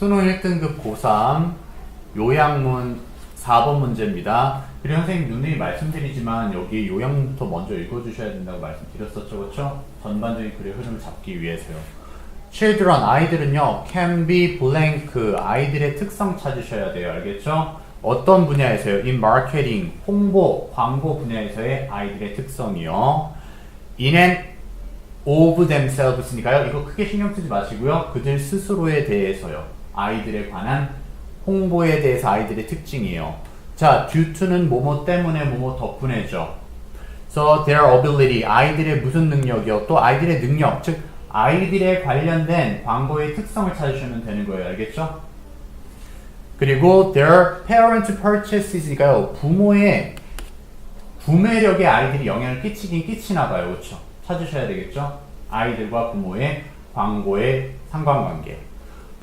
수능 1등급 고3 요약문 4번 문제입니다. 그리고 선생님 누누이 말씀드리지만 여기 요약문부터 먼저 읽어주셔야 된다고 말씀드렸었죠. 그렇죠? 전반적인 글의 흐름을 잡기 위해서요. children, 아이들은요, can be blank, 아이들의 특성 찾으셔야 돼요. 알겠죠? 어떤 분야에서요? in marketing, 홍보, 광고 분야에서의 아이들의 특성이요. in and of themselves니까요. 이거 크게 신경 쓰지 마시고요. 그들 스스로에 대해서요. 아이들에 관한 홍보에 대해서 아이들의 특징이에요. 자, due to는 뭐뭐 때문에 뭐뭐 덕분에죠. So their ability, 아이들의 무슨 능력이요? 또 아이들의 능력, 즉 아이들에 관련된 광고의 특성을 찾으시면 되는 거예요. 알겠죠? 그리고 their parent purchases니까요. 부모의 구매력에 아이들이 영향을 끼치긴 끼치나 봐요. 그렇죠? 찾으셔야 되겠죠? 아이들과 부모의 광고의 상관관계.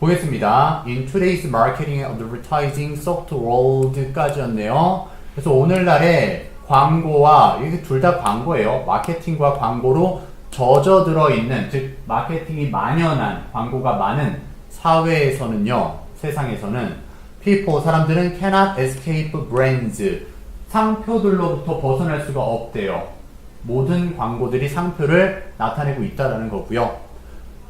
보겠습니다. In today's marketing and advertising soft world까지였네요. 그래서 오늘날의 광고와 이게 둘 다 광고예요. 마케팅과 광고로 젖어들어 있는, 즉 마케팅이 만연한 광고가 많은 사회에서는요, 세상에서는 people, 사람들은 cannot escape brands, 상표들로부터 벗어날 수가 없대요. 모든 광고들이 상표를 나타내고 있다라는 거고요.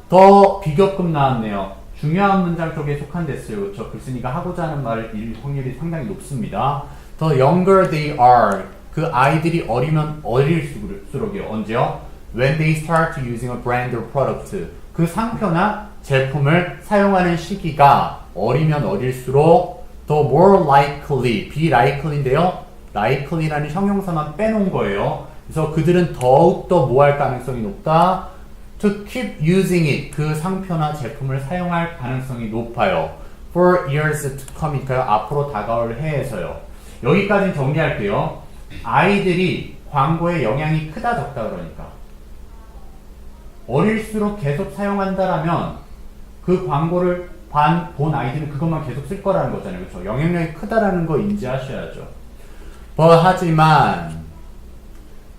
더 비교급 나왔네요. 중요한 문장 쪽에 속한댔어요. 그렇죠? 글쓴이가 하고자 하는 말일 확률이 상당히 높습니다. The younger they are, 그 아이들이 어리면 어릴수록이요. 언제요? When they start using a brand or product, 그 상표나 제품을 사용하는 시기가 어리면 어릴수록 the more likely, be likely인데요. likely라는 형용사만 빼놓은 거예요. 그래서 그들은 더욱더 뭐 할 가능성이 높다? To keep using it, 그 상표나 제품을 사용할 가능성이 높아요. For years to come이니까요. 앞으로 다가올 해에서요. 여기까지 정리할게요. 아이들이 광고에 영향이 크다 적다 그러니까 어릴수록 계속 사용한다라면 그 광고를 본 아이들은 그것만 계속 쓸 거라는 거잖아요. 그렇죠? 영향력이 크다라는 거 인지하셔야죠. 하지만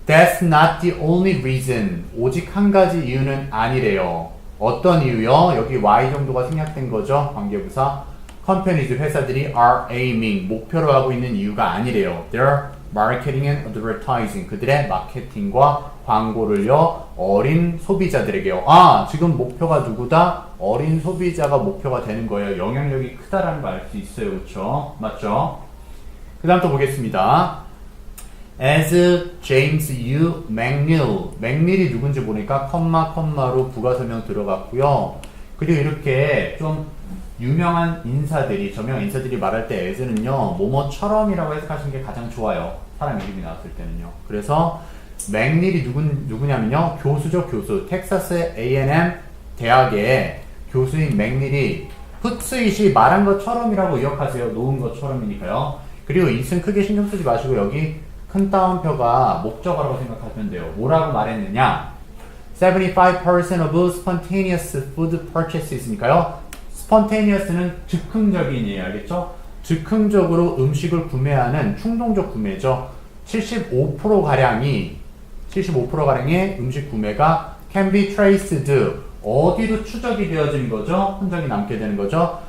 That's not the only reason. 오직 한 가지 이유는 아니래요. 어떤 이유요? 여기 Y 정도가 생략된 거죠. 관계부사. Companies, 회사들이 are aiming, 목표로 하고 있는 이유가 아니래요. Their marketing and advertising. 그들의 마케팅과 광고를요. 어린 소비자들에게요. 아, 지금 목표가 누구다? 어린 소비자가 목표가 되는 거예요. 영향력이 크다라는 거 알 수 있어요. 그렇죠? 맞죠? 그 다음 또 보겠습니다. As James U. McNeil, 맥닐이 누군지 보니까 컴마로 부가 설명 들어갔고요. 그리고 이렇게 좀 유명한 인사들이, 저명 인사들이 말할 때 as는요, 뭐뭐처럼이라고 해석하시는 게 가장 좋아요. 사람 이름이 나왔을 때는요. 그래서 맥닐이 누구냐면요, 교수죠, 교수. 텍사스 A&M 대학의 교수인 맥닐이 푸츠잇이 말한 것처럼이라고 기억하세요. 놓은 것처럼이니까요. 그리고 이승 크게 신경 쓰지 마시고 여기 큰 따옴표가 목적어라고 생각하시면 돼요. 뭐라고 말했느냐? 75% of spontaneous food purchases니까요. spontaneous는 즉흥적인이에요. 알겠죠? 즉흥적으로 음식을 구매하는 충동적 구매죠. 75%가량의 음식 구매가 can be traced, 어디로 추적이 되어진 거죠? 흔적이 남게 되는 거죠.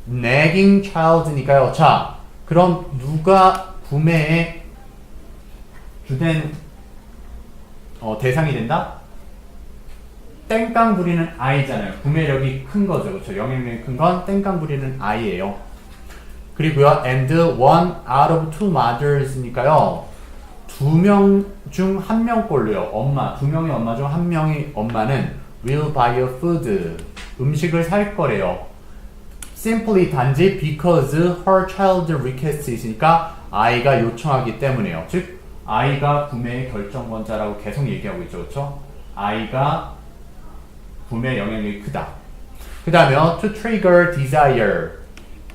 nagging child니까요. 자, 그럼 누가 구매에 주된 대상이 된다? 땡깡 부리는 아이잖아요. 구매력이 큰 거죠. 그렇죠? 영향력이 큰 건 땡깡 부리는 아이예요. 그리고요. And one out of two mothers니까요. 2명 중 1명꼴로요. 엄마, 2명의 엄마 중 1명의 엄마는 will buy a food, 음식을 살 거래요. simply 단지 because her child requests 있으니까 아이가 요청하기 때문에요. 즉 아이가 구매의 결정권자라고 계속 얘기하고 있죠. 그렇죠? 아이가 구매 영향력이 크다. 그 다음에 to trigger desire,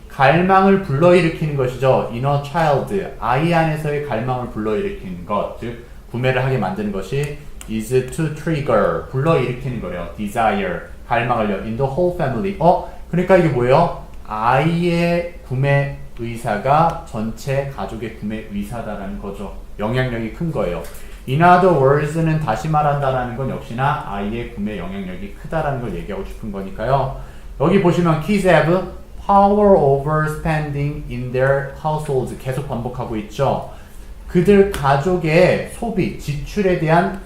갈망을 불러일으키는 것이죠. inner child, 아이 안에서의 갈망을 불러일으키는 것, 즉 구매를 하게 만드는 것이 is to trigger, 불러일으키는 거래요. desire, 갈망을요. in the whole family. 그러니까 이게 뭐예요? 아이의 구매 의사가 전체 가족의 구매 의사다라는 거죠. 영향력이 큰 거예요. In other words는 다시 말한다라는 건 역시나 아이의 구매 영향력이 크다라는 걸 얘기하고 싶은 거니까요. 여기 보시면 kids have power over spending in their households 계속 반복하고 있죠. 그들 가족의 소비, 지출에 대한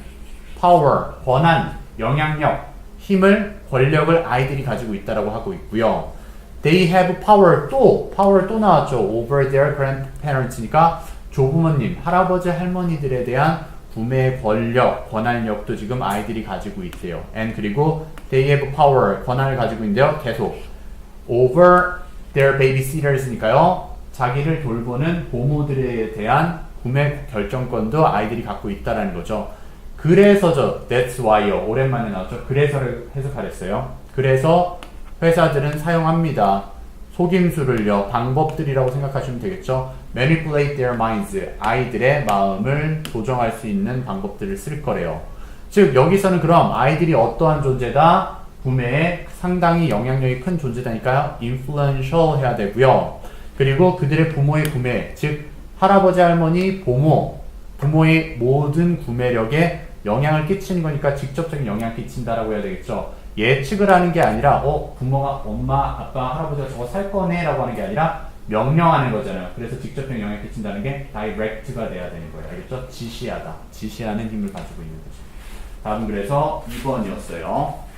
power, 권한, 영향력, 힘을, 권력을 아이들이 가지고 있다라고 하고 있고요. They have power 또 나왔죠. over their grandparents니까 조부모님, 할아버지, 할머니들에 대한 구매 권력, 권한력도 지금 아이들이 가지고 있대요. And 그리고 they have power, 권한을 가지고 있는데요. 계속 over their babysitters니까요. 자기를 돌보는 보모들에 대한 구매 결정권도 아이들이 갖고 있다라는 거죠. 그래서죠. That's why요. 오랜만에 나왔죠. 그래서를 해석하랬어요. 그래서 회사들은 사용합니다. 속임수를요. 방법들이라고 생각하시면 되겠죠. Manipulate their minds. 아이들의 마음을 조정할 수 있는 방법들을 쓸 거래요. 즉 여기서는 그럼 아이들이 어떠한 존재다? 구매에 상당히 영향력이 큰 존재다니까요. influential 해야 되고요. 그리고 그들의 부모의 구매, 즉 할아버지, 할머니, 부모의 모든 구매력에 영향을 끼치는 거니까 직접적인 영향을 끼친다라고 해야 되겠죠. 예측을 하는 게 아니라 부모가 엄마, 아빠, 할아버지가 저거 살 거네 라고 하는 게 아니라 명령하는 거잖아요. 그래서 직접적인 영향을 끼친다는 게 direct가 돼야 되는 거예요. 알겠죠? 지시하다. 지시하는 힘을 가지고 있는 거죠. 다음 그래서 2번이었어요.